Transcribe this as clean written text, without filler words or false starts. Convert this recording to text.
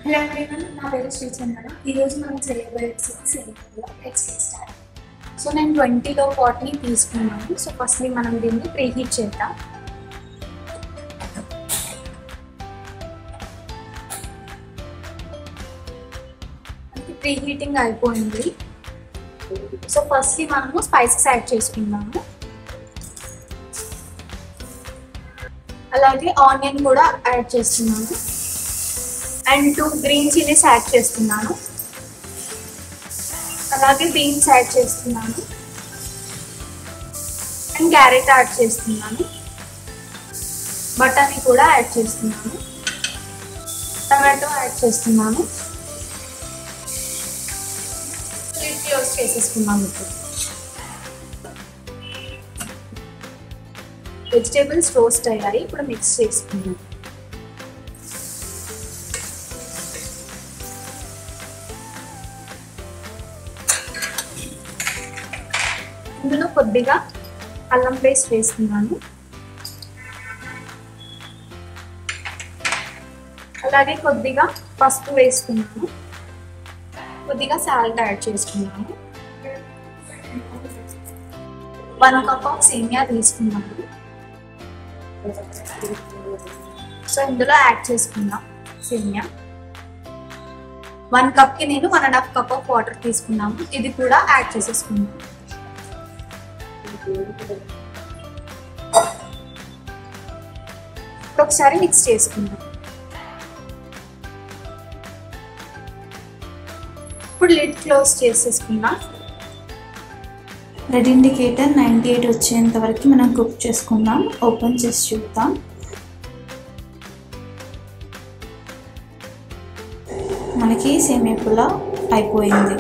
Hello everyone, నా పేరు శ్రీచంద్ర. ఈరోజు మనం చేయబోయే రెసిపీ సేమియా. Let's get start. సో నేను 20లో పాట్ని తీసుకున్నాను. సో ఫస్ట్లీ మనం దీన్ని ప్రీహీట్ చేద్దాం. ప్రీహీటింగ్ అయిపోయింది. సో ఫస్ట్లీ మనము స్పైసెస్ యాడ్ చేసుకుందాము. అలాగే ఆనియన్ కూడా యాడ్ చేస్తున్నాను అండ్ 2 గ్రీన్ చిల్లీస్ యాడ్ చేస్తున్నాను. అలాగే బీన్స్ యాడ్ చేస్తున్నాను అండ్ క్యారెట్ యాడ్ చేస్తున్నాను. బటానీ కూడా యాడ్ చేస్తున్నాను. టమాటో యాడ్ చేస్తున్నాను. లిడ్ క్లోజ్ చేసేసుకున్నాము. ఇప్పుడు వెజిటేబుల్స్ రోస్ట్ అయ్యాయి. ఇప్పుడు మిక్స్ చేసుకున్నాము. ఇందులో కొద్దిగా అల్లం పేస్ట్ వేస్తున్నాను. అలాగే కొద్దిగా పసుపు వేస్తున్నాను. కొద్దిగా సాల్ట్ యాడ్ చేసుకున్నాను. 1 కప్ ఆఫ్ సేమియా తీసుకున్నాను. సో ఇందులో యాడ్ చేసుకుందాం సేమియా. 1 కప్కి నేను 1.5 కప్ ఆఫ్ వాటర్ తీసుకున్నాము. ఇది కూడా యాడ్ చేసేసుకున్నాను. ఒకసారి మిక్స్ చేసుకుందాం. ఇప్పుడు లిడ్ క్లోజ్ చేసేసుకుందాం. రెడ్ ఇండికేటర్ 98 వచ్చేంత వరకు మనం కుక్ చేసుకుందాం. ఓపెన్ చేసి చూద్దాం. మనకి సేమియా పులావ్ అయిపోయింది.